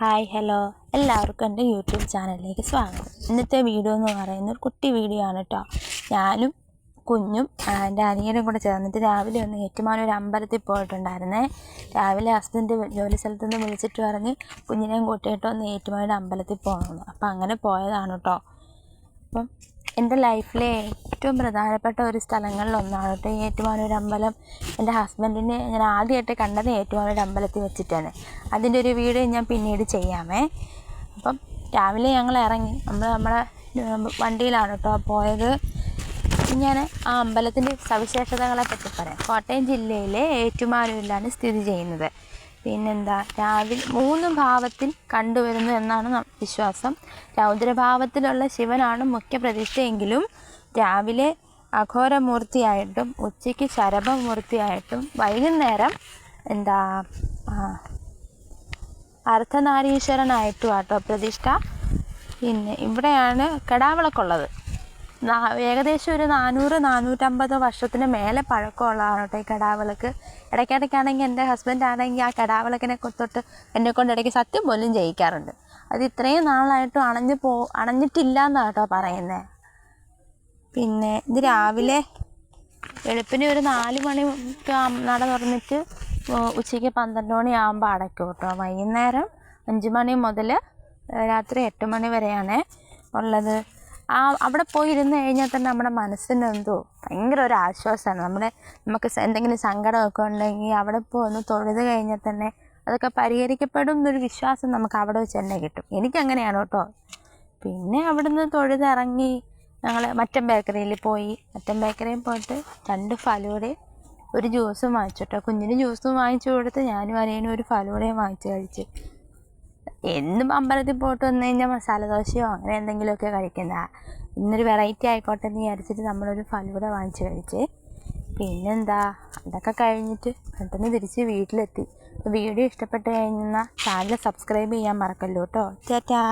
Hi hello എല്ലാവർക്കും എൻ്റെ YouTube ചാനലിലേക്ക് സ്വാഗതം. ഇന്നത്തെ വീഡിയോ എന്ന് പറയുന്നത് ഒരു കുട്ടി വീഡിയോ ആണ് കേട്ടോ. ഞാനും കുഞ്ഞും എൻ്റെ അനിയനും കൂടെ ചേർന്നിട്ട് രാവിലെ ഒന്ന് ഏറ്റുമാനൂർ അമ്പലത്തിൽ പോയിട്ടുണ്ടായിരുന്നേ. രാവിലെ ഹസ്ബൻഡ് ജോലി സ്ഥലത്തു നിന്ന് വിളിച്ചിട്ട് പറഞ്ഞ് കുഞ്ഞിനെയും കൂട്ടിയിട്ട് ഒന്ന് ഏറ്റുമാനൂർ അമ്പലത്തിൽ പോകണമെന്ന്. അപ്പം അങ്ങനെ പോയതാണ് കേട്ടോ. അപ്പം എൻ്റെ ലൈഫിലെ ഏറ്റവും പ്രധാനപ്പെട്ട ഒരു സ്ഥലങ്ങളിലൊന്നാണ് കേട്ടോ ഈ ഏറ്റുമാനൂർ അമ്പലം. എൻ്റെ ഹസ്ബൻഡിനെ ഞാൻ ആദ്യമായിട്ട് കണ്ടത് ഏറ്റുമാനൂർ അമ്പലത്തിൽ വെച്ചിട്ടാണ്. അതിൻ്റെ ഒരു വീഡിയോ ഞാൻ പിന്നീട് ചെയ്യാമേ. അപ്പം രാവിലെ ഞങ്ങൾ ഇറങ്ങി നമ്മളെ വണ്ടിയിലാണ് കേട്ടോ പോയത്. ഞാൻ ആ അമ്പലത്തിൻ്റെ സവിശേഷതകളെ പറ്റി പറയാം. കോട്ടയം ജില്ലയിലെ ഏറ്റുമാനൂരിലാണ് സ്ഥിതി ചെയ്യുന്നത്. പിന്നെന്താ, രാവിലെ 3 ഭാവത്തിൽ കണ്ടുവരുന്നു എന്നാണ് വിശ്വാസം. രൗദ്രഭാവത്തിലുള്ള ശിവനാണ് മുഖ്യ പ്രതിഷ്ഠയെങ്കിലും രാവിലെ അഘോരമൂർത്തിയായിട്ടും ഉച്ചയ്ക്ക് ശരഭമൂർത്തിയായിട്ടും വൈകുന്നേരം അർദ്ധനാരീശ്വരനായിട്ടും ആട്ടോ പ്രതിഷ്ഠ. പിന്നെ ഇവിടെയാണ് കെടാവിളക്കുള്ളത്. ഏകദേശം ഒരു 400-450 വർഷത്തിന് മേലെ പഴക്കമുള്ളതാണ് കേട്ടോ ഈ കെടാവിളക്ക്. ഇടയ്ക്കിടയ്ക്കാണെങ്കിൽ എൻ്റെ ഹസ്ബൻഡ് ആണെങ്കിൽ ആ കെടാവിളക്കിനെ തൊട്ട് എന്നെക്കൊണ്ട് ഇടയ്ക്ക് സത്യം പോലും ചെയ്യിക്കാറുണ്ട്. അത് ഇത്രയും നാളായിട്ടും അണഞ്ഞിട്ടില്ല എന്നാണ് കേട്ടോ പറയുന്നത്. പിന്നെ ഇത് രാവിലെ വെളുപ്പിന് ഒരു 4 മണിക്ക് നട തുറന്നിട്ട് ഉച്ചയ്ക്ക് 12 മണിയാകുമ്പോൾ അടയ്ക്കും കേട്ടോ. വൈകുന്നേരം 5 മണി മുതൽ രാത്രി 8 മണി വരെയാണ് ഉള്ളത്. അവിടെ പോയി ഇരുന്ന് കഴിഞ്ഞാൽ തന്നെ നമ്മുടെ മനസ്സിന് ഭയങ്കര ഒരു ആശ്വാസമാണ്. നമുക്ക് എന്തെങ്കിലും സങ്കടമൊക്കെ ഉണ്ടെങ്കിൽ അവിടെ പോയി ഒന്ന് തൊഴുത് കഴിഞ്ഞാൽ തന്നെ അതൊക്കെ പരിഹരിക്കപ്പെടും എന്നൊരു വിശ്വാസം നമുക്ക് അവിടെ വെച്ച് തന്നെ കിട്ടും. എനിക്കങ്ങനെയാണ് കേട്ടോ. പിന്നെ അവിടുന്ന് തൊഴുതിറങ്ങി ഞങ്ങൾ മറ്റം ബേക്കറിയിൽ പോയി. മറ്റം ബേക്കറിയിൽ പോയിട്ട് 2 ഫലൂടയും ഒരു ജ്യൂസും വാങ്ങിച്ചു കേട്ടോ. കുഞ്ഞിന് ജ്യൂസും വാങ്ങിച്ചു കൊടുത്ത് ഞാനും അനിയനും ഒരു ഫലൂടയും വാങ്ങിച്ച് കഴിച്ചു. എന്നും അമ്പലത്തിൽ പോയിട്ട് വന്നു കഴിഞ്ഞാൽ മസാല ദോശയോ അങ്ങനെ എന്തെങ്കിലുമൊക്കെ കഴിക്കുന്നതാണ്. ഇന്നൊരു വെറൈറ്റി ആയിക്കോട്ടെ എന്ന് വിചാരിച്ചിട്ട് നമ്മളൊരു ഫലൂട വാങ്ങിച്ച് കഴിച്ച്. പിന്നെന്താ, അതൊക്കെ കഴിഞ്ഞിട്ട് പെട്ടെന്ന് തിരിച്ച് വീട്ടിലെത്തി. വീഡിയോ ഇഷ്ടപ്പെട്ട് കഴിഞ്ഞാൽ ചാനൽ സബ്സ്ക്രൈബ് ചെയ്യാൻ മറക്കല്ലോ കേട്ടോ. ടാറ്റാ.